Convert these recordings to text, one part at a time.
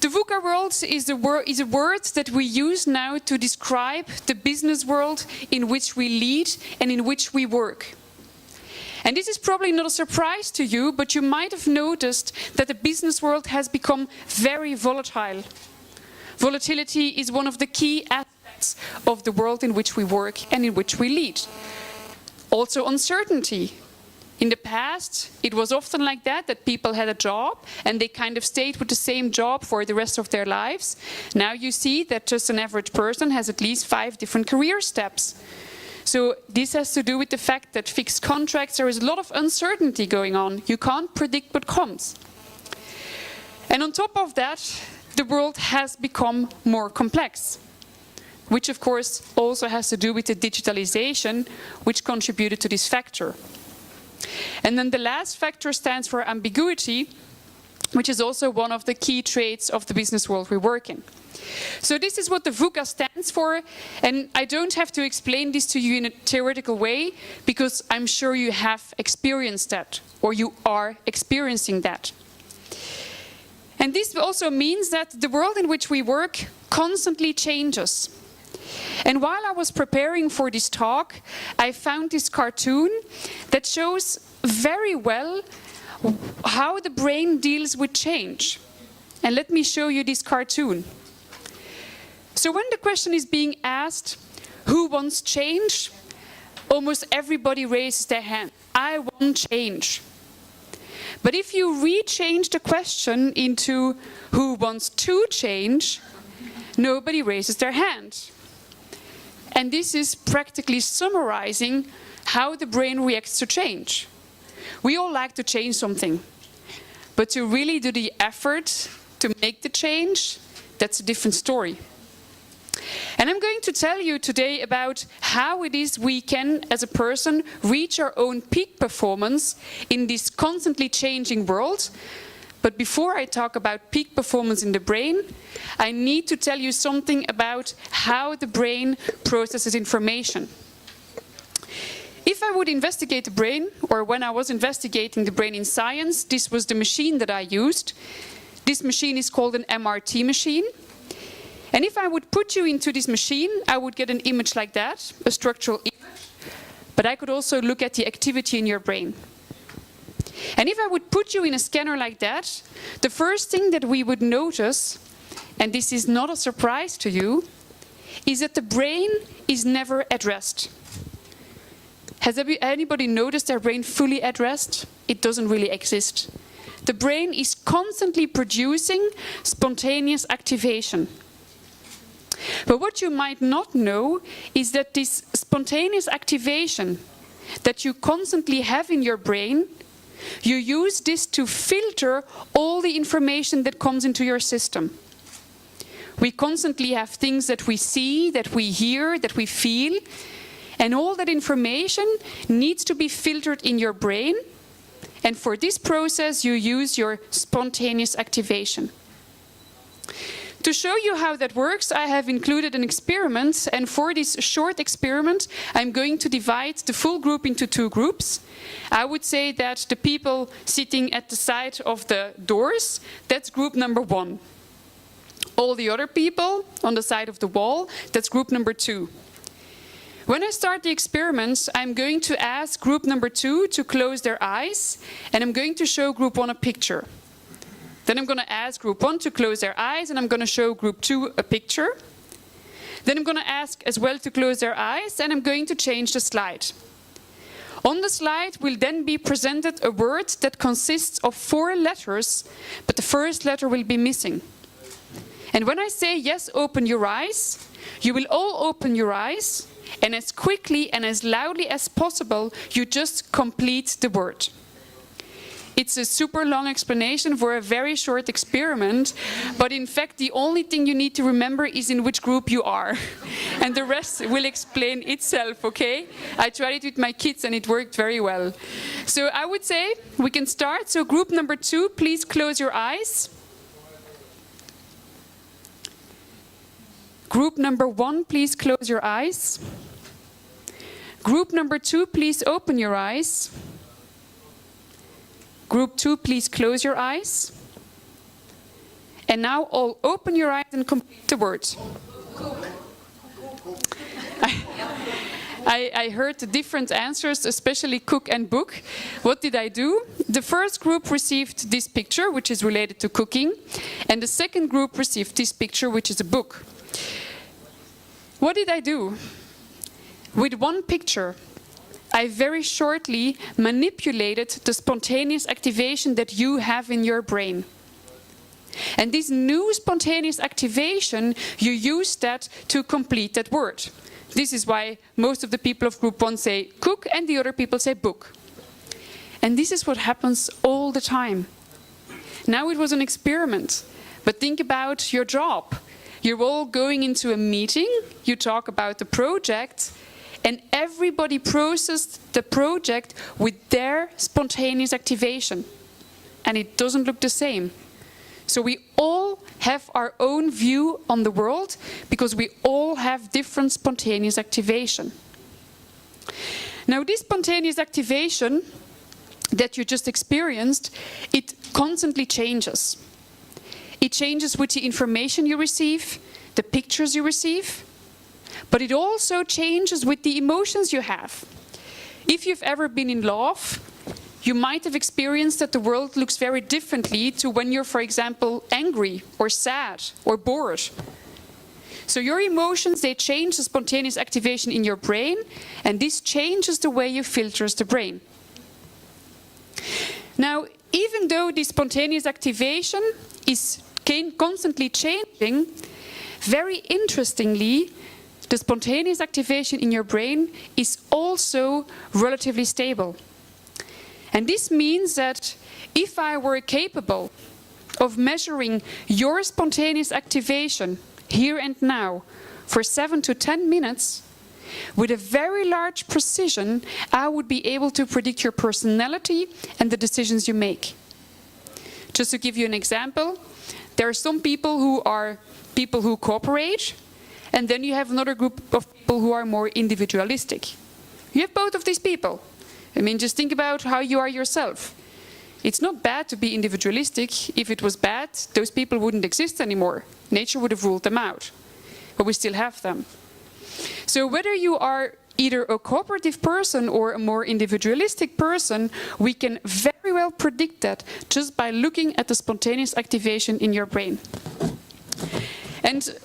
The VUCA world is a word that we use now to describe the business world in which we lead and in which we work. And this is probably not a surprise to you, but you might have noticed that the business world has become very volatile. Volatility is one of the key aspects of the world in which we work and in which we lead. Also uncertainty. In the past, it was often like that people had a job and they kind of stayed with the same job for the rest of their lives. Now you see that just an average person has at least 5 different career steps. So this has to do with the fact that fixed contracts, there is a lot of uncertainty going on. You can't predict what comes. And on top of that, the world has become more complex, which of course also has to do with the digitalization, which contributed to this factor. And then the last factor stands for ambiguity, which is also one of the key traits of the business world we work in. So this is what the VUCA stands for, and I don't have to explain this to you in a theoretical way, because I'm sure you have experienced that, or you are experiencing that. And this also means that the world in which we work constantly changes. And while I was preparing for this talk, I found this cartoon that shows very well how the brain deals with change. And let me show you this cartoon. So when the question is being asked, who wants change? Almost everybody raises their hand. I want change. But if you re-change the question into who wants to change, nobody raises their hand. And this is practically summarizing how the brain reacts to change. We all like to change something, but to really do the effort to make the change, that's a different story. And I'm going to tell you today about how it is we can, as a person, reach our own peak performance in this constantly changing world. But before I talk about peak performance in the brain, I need to tell you something about how the brain processes information. If I would investigate the brain, or when I was investigating the brain in science, this was the machine that I used. This machine is called an MRT machine. And if I would put you into this machine, I would get an image like that, a structural image. But I could also look at the activity in your brain. And if I would put you in a scanner like that, the first thing that we would notice, and this is not a surprise to you, is that the brain is never at rest. Has anybody noticed their brain fully at rest? It doesn't really exist. The brain is constantly producing spontaneous activation. But what you might not know is that this spontaneous activation that you constantly have in your brain, you use this to filter all the information that comes into your system. We constantly have things that we see, that we hear, that we feel, and all that information needs to be filtered in your brain. And for this process, you use your spontaneous activation. To show you how that works, I have included an experiment, and for this short experiment, I'm going to divide the full group into 2 groups. I would say that the people sitting at the side of the doors, that's group number 1. All the other people on the side of the wall, that's group number 2. When I start the experiment, I'm going to ask group number 2 to close their eyes, and I'm going to show group 1 a picture. Then I'm going to ask group 1 to close their eyes, and I'm going to show group 2 a picture. Then I'm going to ask as well to close their eyes, and I'm going to change the slide. On the slide will then be presented a word that consists of 4 letters, but the first letter will be missing. And when I say, yes, open your eyes, you will all open your eyes, and as quickly and as loudly as possible, you just complete the word. It's a super long explanation for a very short experiment, but in fact the only thing you need to remember is in which group you are. And the rest will explain itself, okay? I tried it with my kids and it worked very well. So I would say we can start. So group number 2, please close your eyes. Group number 1, please close your eyes. Group number 2, please open your eyes. Group 2, please close your eyes. And now all open your eyes and complete the words. I heard the different answers, especially cook and book. What did I do? The first group received this picture, which is related to cooking, and the second group received this picture, which is a book. What did I do? With one picture, I very shortly manipulated the spontaneous activation that you have in your brain. And this new spontaneous activation, you use that to complete that word. This is why most of the people of group 1 say cook and the other people say book. And this is what happens all the time. Now it was an experiment, but think about your job. You're all going into a meeting, you talk about the project, and everybody processed the project with their spontaneous activation. And it doesn't look the same. So we all have our own view on the world because we all have different spontaneous activation. Now this spontaneous activation that you just experienced, it constantly changes. It changes with the information you receive, the pictures you receive, but it also changes with the emotions you have. If you've ever been in love, you might have experienced that the world looks very differently to when you're, for example, angry or sad or bored. So your emotions, they change the spontaneous activation in your brain, and this changes the way you filter the brain. Now, even though this spontaneous activation is constantly changing, very interestingly, the spontaneous activation in your brain is also relatively stable. And this means that if I were capable of measuring your spontaneous activation here and now for 7 to 10 minutes, with a very large precision, I would be able to predict your personality and the decisions you make. Just to give you an example, there are some people who cooperate, and then you have another group of people who are more individualistic. You have both of these people. I mean, just think about how you are yourself. It's not bad to be individualistic. If it was bad, those people wouldn't exist anymore. Nature would have ruled them out. But we still have them. So whether you are either a cooperative person or a more individualistic person, we can very well predict that just by looking at the spontaneous activation in your brain. And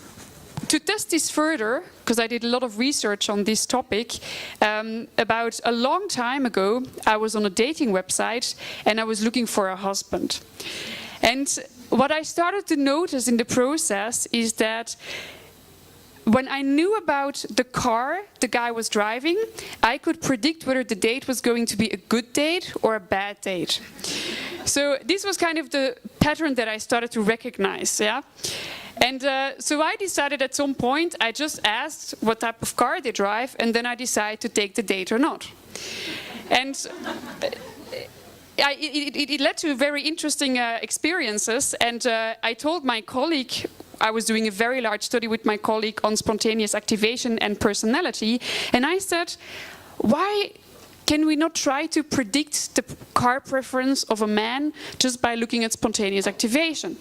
to test this further, because I did a lot of research on this topic, about a long time ago, I was on a dating website and I was looking for a husband. And what I started to notice in the process is that when I knew about the car the guy was driving, I could predict whether the date was going to be a good date or a bad date. So this was kind of the pattern that I started to recognize, yeah? And so I decided at some point, I just asked what type of car they drive, and then I decided to take the date or not. And it led to very interesting experiences, and I told my colleague, I was doing a very large study with my colleague on spontaneous activation and personality, and I said, why can we not try to predict the car preference of a man just by looking at spontaneous activation?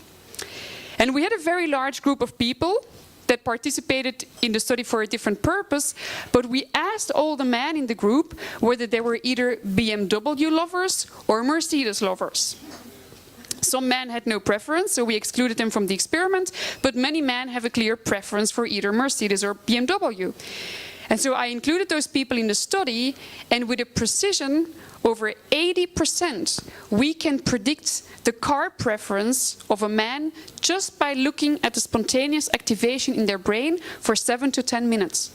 And we had a very large group of people that participated in the study for a different purpose, but we asked all the men in the group whether they were either BMW lovers or Mercedes lovers. Some men had no preference, so we excluded them from the experiment, but many men have a clear preference for either Mercedes or BMW. And so I included those people in the study, and with a precision over 80%, we can predict the car preference of a man just by looking at the spontaneous activation in their brain for 7 to 10 minutes.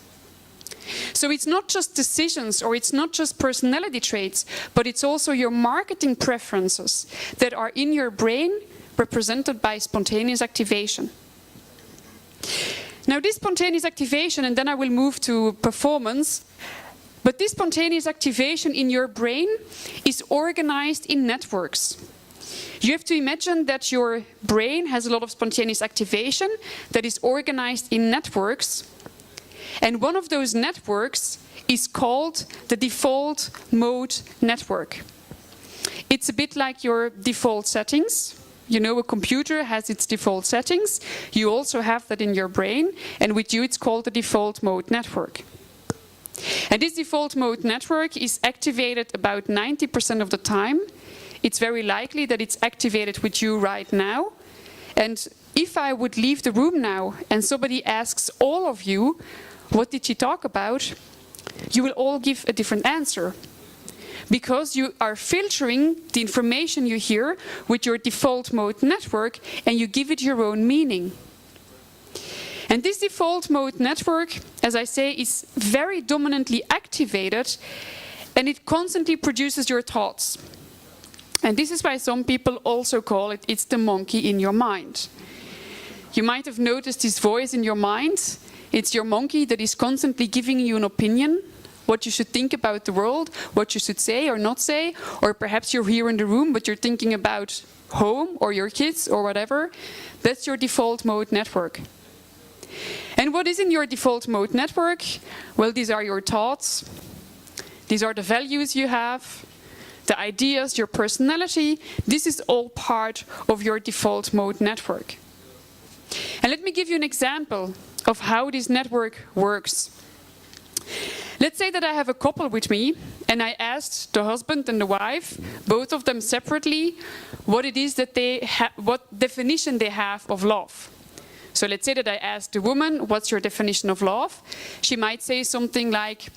So it's not just decisions or it's not just personality traits, but it's also your marketing preferences that are in your brain represented by spontaneous activation. Now this spontaneous activation, and then I will move to performance, but this spontaneous activation in your brain is organized in networks. You have to imagine that your brain has a lot of spontaneous activation that is organized in networks. And one of those networks is called the default mode network. It's a bit like your default settings. You know, a computer has its default settings. You also have that in your brain, and with you it's called the default mode network. And this default mode network is activated about 90% of the time. It's very likely that it's activated with you right now. And if I would leave the room now and somebody asks all of you, what did she talk about? You will all give a different answer. Because you are filtering the information you hear with your default mode network and you give it your own meaning. And this default mode network, as I say, is very dominantly activated and it constantly produces your thoughts. And this is why some people also call it, it's the monkey in your mind. You might have noticed this voice in your mind. It's your monkey that is constantly giving you an opinion, what you should think about the world, what you should say or not say, or perhaps you're here in the room but you're thinking about home or your kids or whatever. That's your default mode network. And what is in your default mode network? Well, these are your thoughts, these are the values you have, the ideas, your personality. This is all part of your default mode network. And let me give you an example of how this network works. Let's say that I have a couple with me and I asked the husband and the wife, both of them separately, what it is that what definition they have of love. So let's say that I asked the woman, what's your definition of love? She might say something like,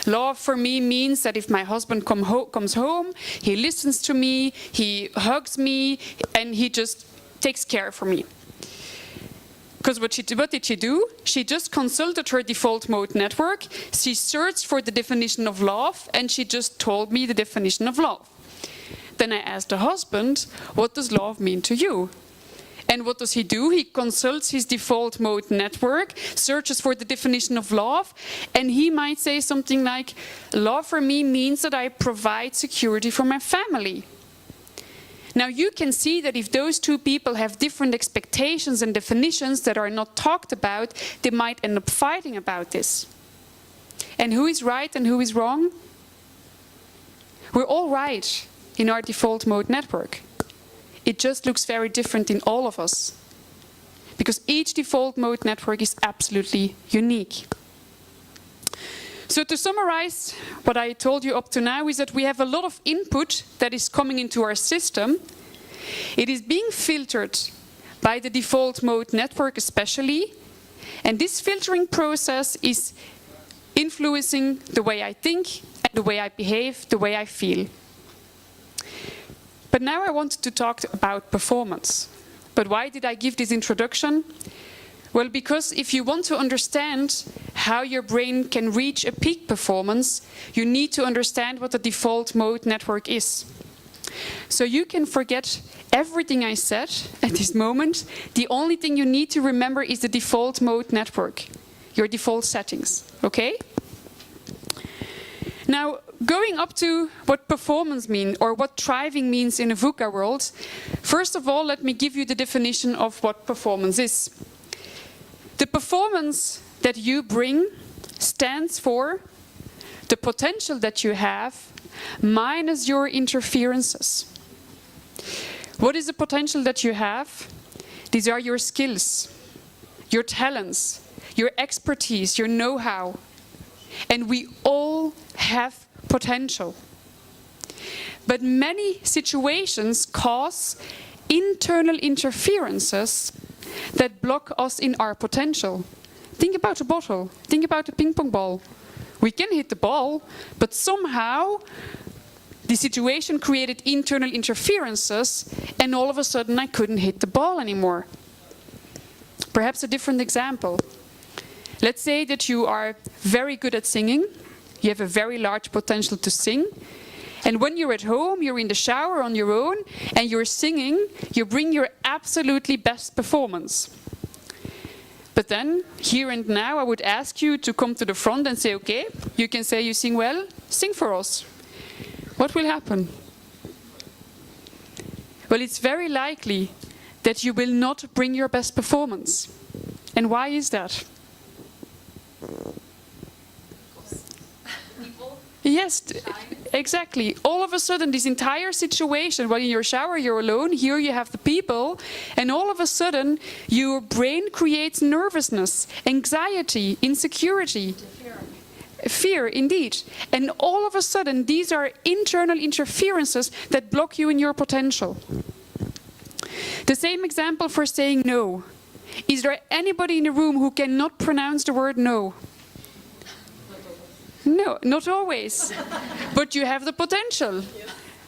love for me means that if my husband comes home, he listens to me, he hugs me, and he just takes care for me. Because what did she do? She just consulted her default mode network, she searched for the definition of love, and she just told me the definition of love. Then I asked the husband, what does love mean to you? And what does he do? He consults his default mode network, searches for the definition of love, and he might say something like, love for me means that I provide security for my family. Now you can see that if those two people have different expectations and definitions that are not talked about, they might end up fighting about this. And who is right and who is wrong? We're all right in our default mode network. It just looks very different in all of us. Because each default mode network is absolutely unique. So to summarize, what I told you up to now is that we have a lot of input that is coming into our system. It is being filtered by the default mode network especially. And this filtering process is influencing the way I think, and the way I behave, the way I feel. But now I want to talk about performance. But why did I give this introduction? Well, because if you want to understand how your brain can reach a peak performance, you need to understand what the default mode network is. So you can forget everything I said at this moment. The only thing you need to remember is the default mode network, your default settings, okay? Now, going up to what performance means or what thriving means in a VUCA world, first of all, let me give you the definition of what performance is. The performance that you bring stands for the potential that you have minus your interferences. What is the potential that you have? These are your skills, your talents, your expertise, your know-how. And we all have potential. But many situations cause internal interferences that block us in our potential. Think about a bottle, think about a ping pong ball. We can hit the ball, but somehow the situation created internal interferences and all of a sudden I couldn't hit the ball anymore. Perhaps a different example. Let's say that you are very good at singing, you have a very large potential to sing, and when you're at home, you're in the shower on your own, and you're singing, you bring your absolutely best performance. But then, here and now, I would ask you to come to the front and say, okay, you can say you sing well, sing for us. What will happen? Well, it's very likely that you will not bring your best performance. And why is that? Yes, exactly. All of a sudden, this entire situation, when in your shower, you're alone, here you have the people, and all of a sudden, your brain creates nervousness, anxiety, insecurity. Fear, indeed. And all of a sudden, these are internal interferences that block you in your potential. The same example for saying no. Is there anybody in the room who cannot pronounce the word no? No, not always. But you have the potential.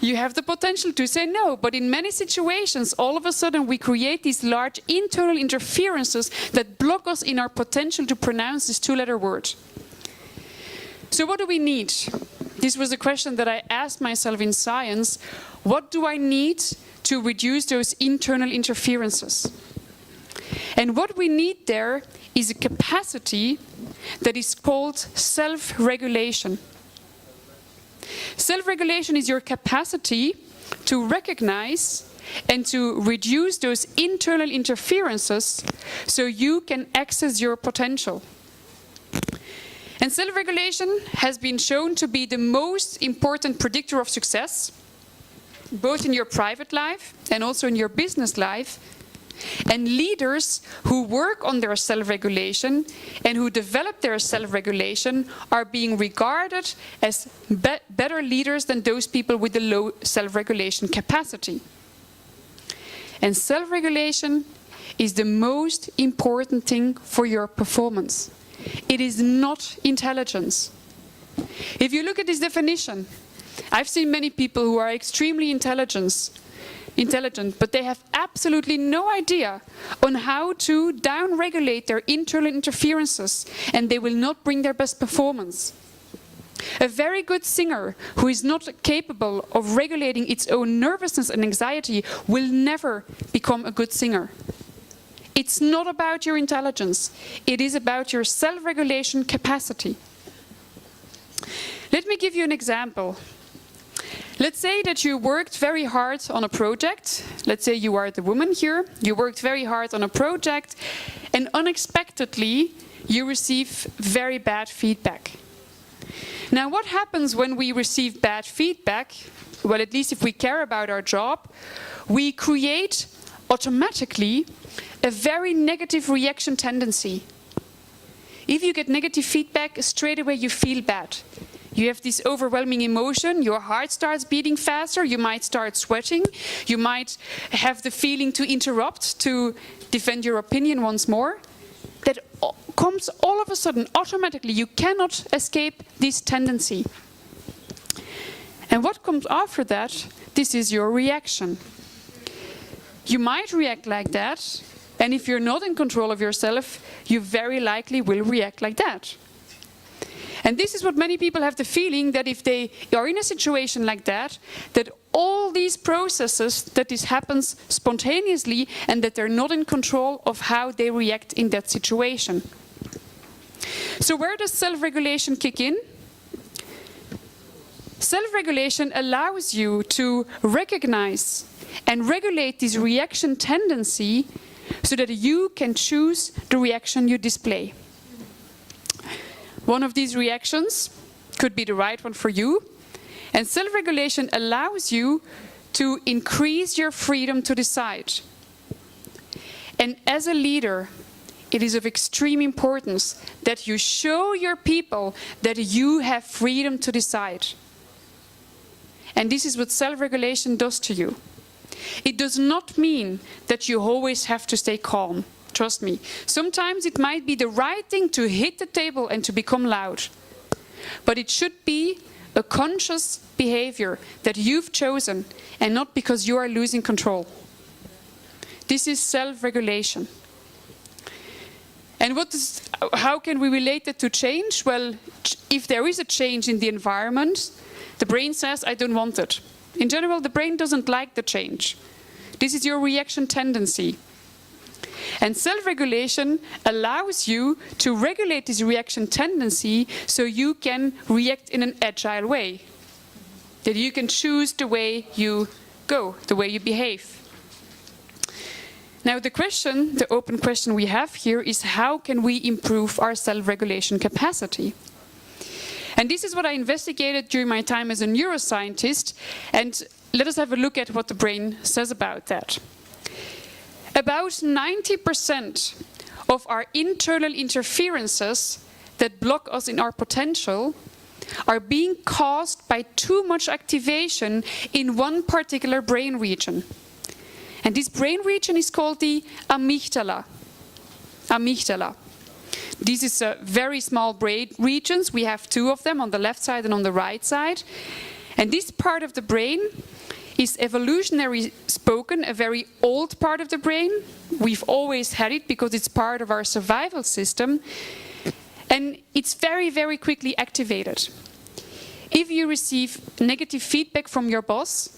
You have the potential to say no. But in many situations, all of a sudden, we create these large internal interferences that block us in our potential to pronounce this two-letter word. So what do we need? This was a question that I asked myself in science. What do I need to reduce those internal interferences? And what we need there is a capacity that is called self-regulation. Self-regulation is your capacity to recognize and to reduce those internal interferences so you can access your potential. And self-regulation has been shown to be the most important predictor of success, both in your private life and also in your business life. And leaders who work on their self-regulation and who develop their self-regulation are being regarded as better leaders than those people with the low self-regulation capacity. And self-regulation is the most important thing for your performance. It is not intelligence. If you look at this definition, I've seen many people who are extremely intelligent, but they have absolutely no idea on how to down-regulate their internal interferences, and they will not bring their best performance. A very good singer who is not capable of regulating its own nervousness and anxiety will never become a good singer. It's not about your intelligence, it is about your self-regulation capacity. Let me give you an example. Let's say that you worked very hard on a project. Let's say you are the woman here. You worked very hard on a project and unexpectedly you receive very bad feedback. Now what happens when we receive bad feedback? Well, at least if we care about our job, we create automatically a very negative reaction tendency. If you get negative feedback, straight away you feel bad. You have this overwhelming emotion, your heart starts beating faster, you might start sweating, you might have the feeling to interrupt, to defend your opinion once more. That comes all of a sudden, automatically. You cannot escape this tendency. And what comes after that? This is your reaction. You might react like that, and if you're not in control of yourself, you very likely will react like that. And this is what many people have the feeling, that if they are in a situation like that, that all these processes, that this happens spontaneously and that they're not in control of how they react in that situation. So where does self-regulation kick in? Self-regulation allows you to recognize and regulate this reaction tendency so that you can choose the reaction you display. One of these reactions could be the right one for you, and self-regulation allows you to increase your freedom to decide. And as a leader, it is of extreme importance that you show your people that you have freedom to decide. And this is what self-regulation does to you. It does not mean that you always have to stay calm. Trust me. Sometimes it might be the right thing to hit the table and to become loud. But it should be a conscious behavior that you've chosen and not because you are losing control. This is self-regulation. And how can we relate that to change? Well, if there is a change in the environment, the brain says, I don't want it. In general, the brain doesn't like the change. This is your reaction tendency. And self-regulation allows you to regulate this reaction tendency so you can react in an agile way. That you can choose the way you go, the way you behave. Now the open question we have here is, how can we improve our self-regulation capacity? And this is what I investigated during my time as a neuroscientist, and let us have a look at what the brain says about that. About 90% of our internal interferences that block us in our potential are being caused by too much activation in one particular brain region. And this brain region is called the amygdala. Amygdala. These is very small brain regions. We have two of them on the left side and on the right side. And this part of the brain is evolutionary spoken a very old part of the brain. We've always had it because it's part of our survival system. And it's very, very quickly activated. If you receive negative feedback from your boss,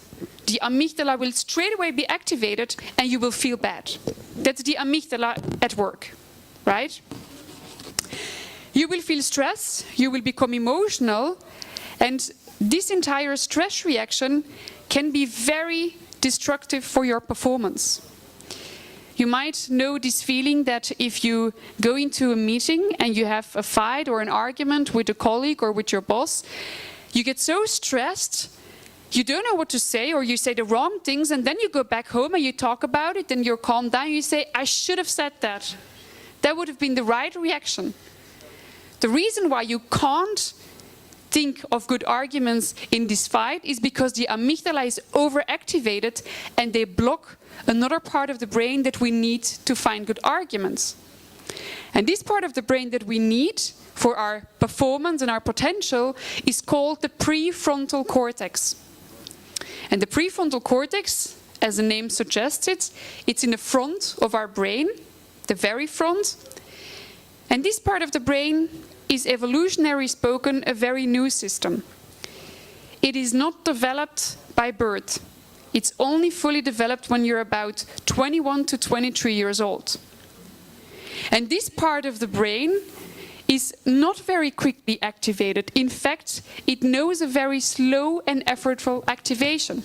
the amygdala will straight away be activated and you will feel bad. That's the amygdala at work, right? You will feel stress, you will become emotional, and this entire stress reaction can be very destructive for your performance. You might know this feeling that if you go into a meeting and you have a fight or an argument with a colleague or with your boss, you get so stressed, you don't know what to say, or you say the wrong things, and then you go back home and you talk about it and you're calmed down, you say, I should have said that. That would have been the right reaction. The reason why you can't think of good arguments in this fight is because the amygdala is overactivated and they block another part of the brain that we need to find good arguments. And this part of the brain that we need for our performance and our potential is called the prefrontal cortex. And the prefrontal cortex, as the name suggests it's in the front of our brain, the very front. And this part of the brain is evolutionary spoken a very new system. It is not developed by birth. It's only fully developed when you're about 21 to 23 years old. And this part of the brain is not very quickly activated. In fact, it knows a very slow and effortful activation.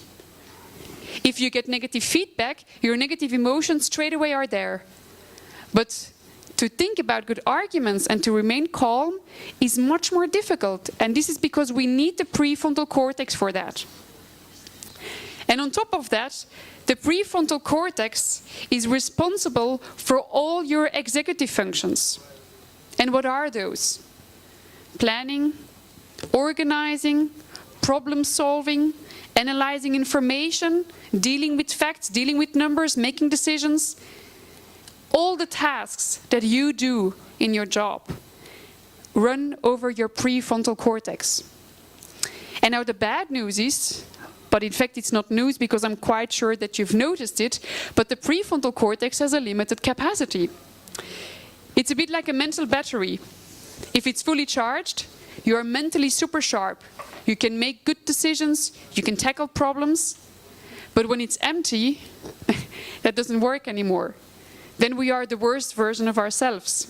If you get negative feedback, your negative emotions straight away are there. But to think about good arguments and to remain calm is much more difficult. And this is because we need the prefrontal cortex for that. And on top of that, the prefrontal cortex is responsible for all your executive functions. And what are those? Planning, organizing, problem solving, analyzing information, dealing with facts, dealing with numbers, making decisions. All the tasks that you do in your job run over your prefrontal cortex. And now the bad news is, but in fact it's not news because I'm quite sure that you've noticed it, but the prefrontal cortex has a limited capacity. It's a bit like a mental battery. If it's fully charged, you are mentally super sharp. You can make good decisions, you can tackle problems. But when it's empty, that doesn't work anymore. Then we are the worst version of ourselves.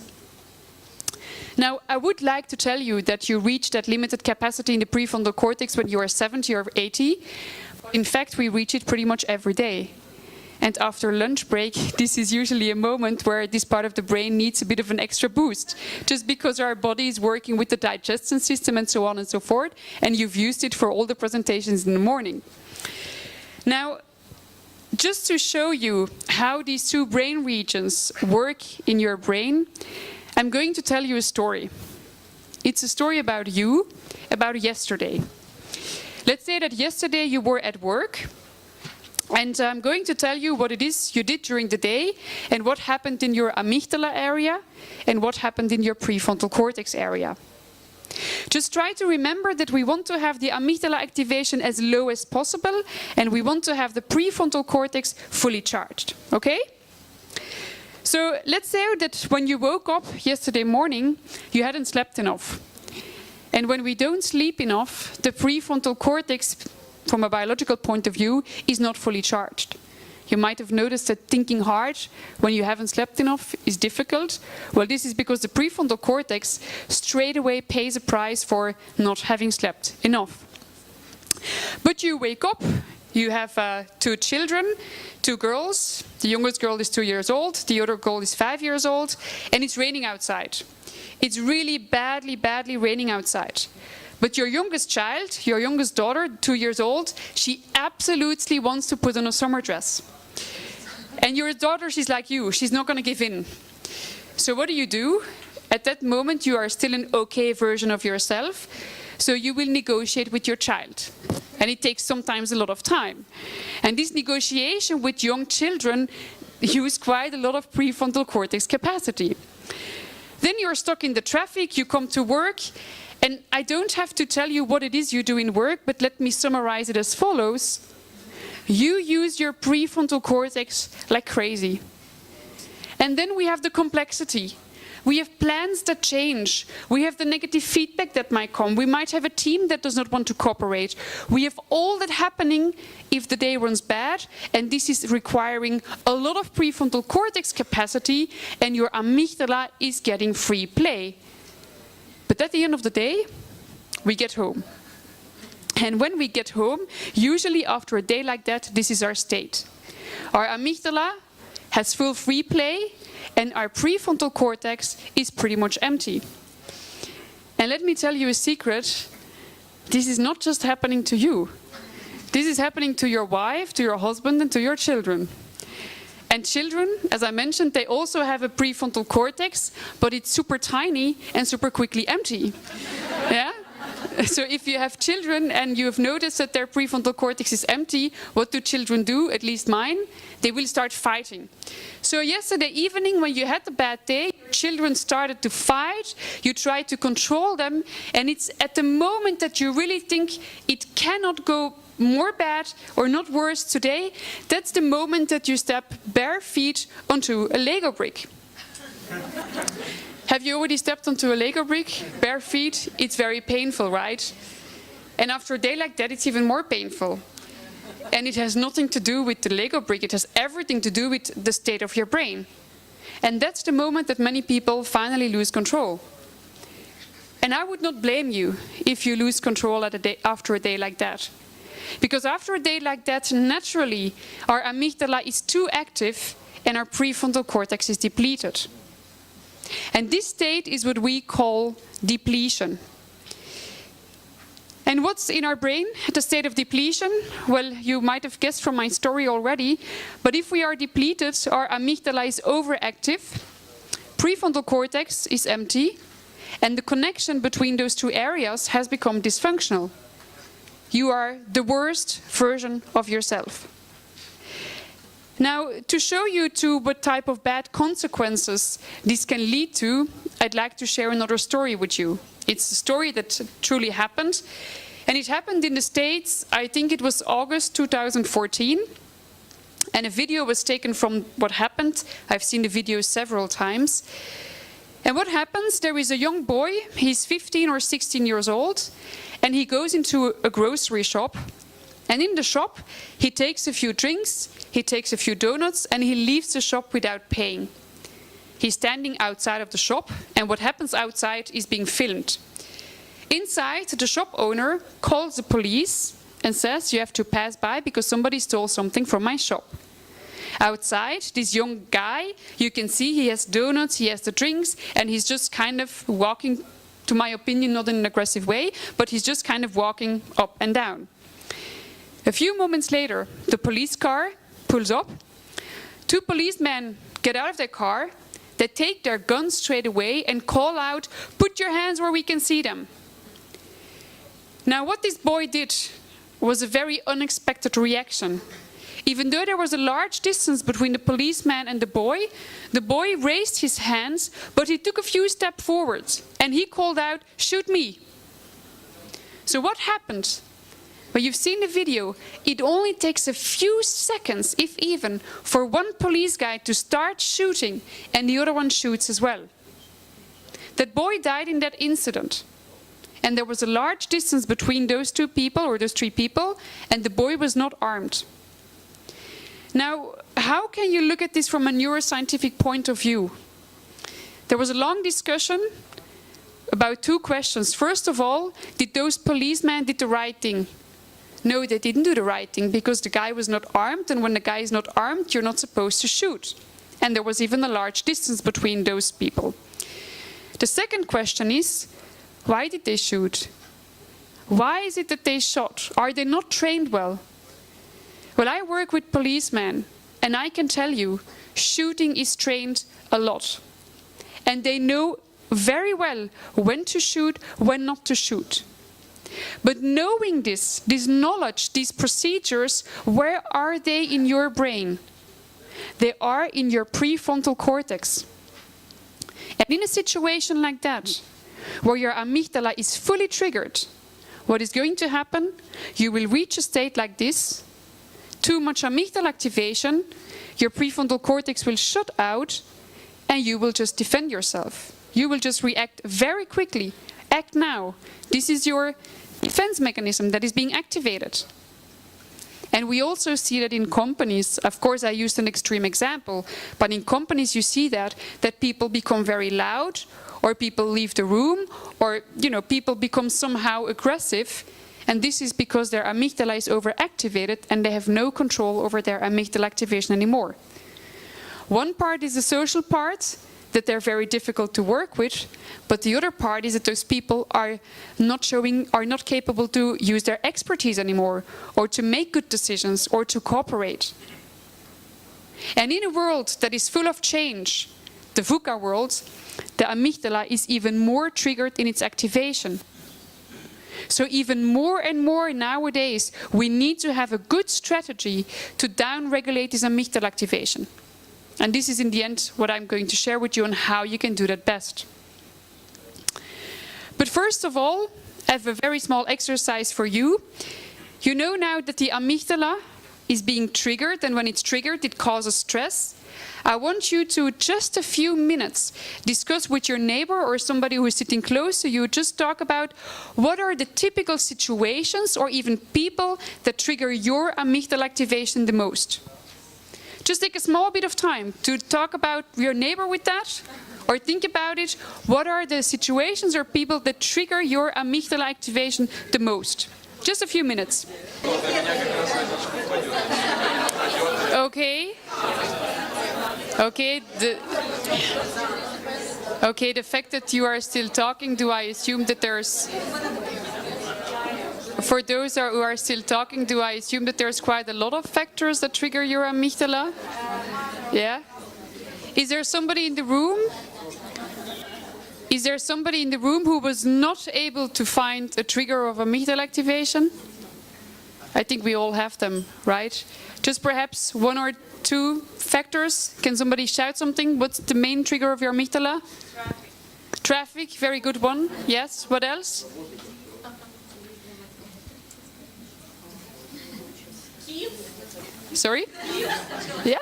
Now, I would like to tell you that you reach that limited capacity in the prefrontal cortex when you are 70 or 80. In fact, we reach it pretty much every day. And after lunch break, this is usually a moment where this part of the brain needs a bit of an extra boost, just because our body is working with the digestion system and so on and so forth, and you've used it for all the presentations in the morning. Now, just to show you how these two brain regions work in your brain, I'm going to tell you a story. It's a story about you, about yesterday. Let's say that yesterday you were at work, and I'm going to tell you what it is you did during the day and what happened in your amygdala area and what happened in your prefrontal cortex area. Just try to remember that we want to have the amygdala activation as low as possible and we want to have the prefrontal cortex fully charged, okay? So let's say that when you woke up yesterday morning, you hadn't slept enough. And when we don't sleep enough, the prefrontal cortex, from a biological point of view, is not fully charged. You might have noticed that thinking hard when you haven't slept enough is difficult. Well, this is because the prefrontal cortex straight away pays a price for not having slept enough. But you wake up, you have 2 children, 2 girls. The youngest girl is 2 years old, the other girl is 5 years old, and it's raining outside. It's really badly raining outside. But your youngest child, your youngest daughter, 2 years old, she absolutely wants to put on a summer dress. And your daughter, she's like you, she's not going to give in. So what do? At that moment, you are still an okay version of yourself, so you will negotiate with your child. And it takes sometimes a lot of time. And this negotiation with young children use quite a lot of prefrontal cortex capacity. Then you're stuck in the traffic, you come to work, and I don't have to tell you what it is you do in work, but let me summarize it as follows. You use your prefrontal cortex like crazy. And then we have the complexity. We have plans that change. We have the negative feedback that might come. We might have a team that does not want to cooperate. We have all that happening if the day runs bad, and this is requiring a lot of prefrontal cortex capacity, and your amygdala is getting free play. But at the end of the day, we get home. And when we get home, usually after a day like that, this is our state. Our amygdala has full free play, and our prefrontal cortex is pretty much empty. And let me tell you a secret, this is not just happening to you. This is happening to your wife, to your husband, and to your children. And children, as I mentioned, they also have a prefrontal cortex, but it's super tiny and super quickly empty. Yeah? So if you have children and you have noticed that their prefrontal cortex is empty, what do children do, at least mine? They will start fighting. So yesterday evening, when you had a bad day, children started to fight, you tried to control them, and it's at the moment that you really think it cannot go more bad or not worse today, that's the moment that you step bare feet onto a Lego brick. Have you already stepped onto a Lego brick, bare feet? It's very painful, right? And after a day like that, it's even more painful. And it has nothing to do with the Lego brick, it has everything to do with the state of your brain. And that's the moment that many people finally lose control. And I would not blame you if you lose control after a day like that. Because after a day like that, naturally, our amygdala is too active and our prefrontal cortex is depleted. And this state is what we call depletion. And what's in our brain at the state of depletion? Well, you might have guessed from my story already, but if we are depleted, our amygdala is overactive, prefrontal cortex is empty, and the connection between those two areas has become dysfunctional. You are the worst version of yourself. Now, to show you what type of bad consequences this can lead to, I'd like to share another story with you. It's a story that truly happened, and it happened in the States. I think it was August 2014, and a video was taken from what happened. I've seen the video several times. And what happens, there is a young boy, he's 15 or 16 years old, and he goes into a grocery shop. And in the shop, he takes a few drinks, he takes a few donuts, and he leaves the shop without paying. He's standing outside of the shop, and what happens outside is being filmed. Inside, the shop owner calls the police and says, "You have to pass by because somebody stole something from my shop." Outside, this young guy, you can see he has donuts, he has the drinks, and he's just kind of walking, to my opinion, not in an aggressive way, but he's just kind of walking up and down. A few moments later, the police car pulls up. Two policemen get out of their car, they take their guns straight away and call out, "Put your hands where we can see them." Now, what this boy did was a very unexpected reaction. Even though there was a large distance between the policeman and the boy raised his hands, but he took a few steps forward and he called out, "Shoot me." So what happened? Well, you've seen the video. It only takes a few seconds, if even, for one police guy to start shooting and the other one shoots as well. That boy died in that incident. And there was a large distance between those two people, or those three people, and the boy was not armed. Now, how can you look at this from a neuroscientific point of view? There was a long discussion about two questions. First of all, did those policemen do the right thing? No, they didn't do the right thing because the guy was not armed, and when the guy is not armed, you're not supposed to shoot. And there was even a large distance between those people. The second question is, why did they shoot? Why is it that they shot? Are they not trained well? Well, I work with policemen, and I can tell you, shooting is trained a lot. And they know very well when to shoot, when not to shoot. But knowing this knowledge, these procedures, where are they in your brain? They are in your prefrontal cortex. And in a situation like that, where your amygdala is fully triggered, what is going to happen? You will reach a state like this. Too much amygdala activation, your prefrontal cortex will shut out, and you will just defend yourself. You will just react very quickly. Act now. This is your defense mechanism that is being activated. And we also see that in companies, of course I used an extreme example, but in companies you see that people become very loud, or people leave the room, or people become somehow aggressive, and this is because their amygdala is overactivated and they have no control over their amygdala activation anymore. One part is the social part, that they're very difficult to work with, but the other part is that those people are not capable to use their expertise anymore, or to make good decisions, or to cooperate. And in a world that is full of change, the VUCA world, the amygdala is even more triggered in its activation. So even more and more nowadays, we need to have a good strategy to down-regulate this amygdala activation. And this is in the end what I'm going to share with you on how you can do that best. But first of all, I have a very small exercise for you. You know now that the amygdala is being triggered, and when it's triggered, it causes stress. I want you to, just a few minutes, discuss with your neighbor or somebody who is sitting close to you, just talk about what are the typical situations or even people that trigger your amygdala activation the most. Just take a small bit of time to talk about your neighbor with that, or think about it. What are the situations or people that trigger your amygdala activation the most? Just a few minutes. Okay. Okay, the fact that you are still talking, do I assume that there's... For those who are still talking, do I assume that there's quite a lot of factors that trigger your amygdala? Yeah? Is there somebody in the room? Is there somebody in the room who was not able to find a trigger of amygdala activation? I think we all have them, right? Just perhaps one or two factors. Can somebody shout something? What's the main trigger of your amygdala? Traffic, very good one. Yes, what else? Sorry? Yeah?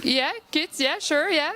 Yeah, kids, yeah, sure, yeah.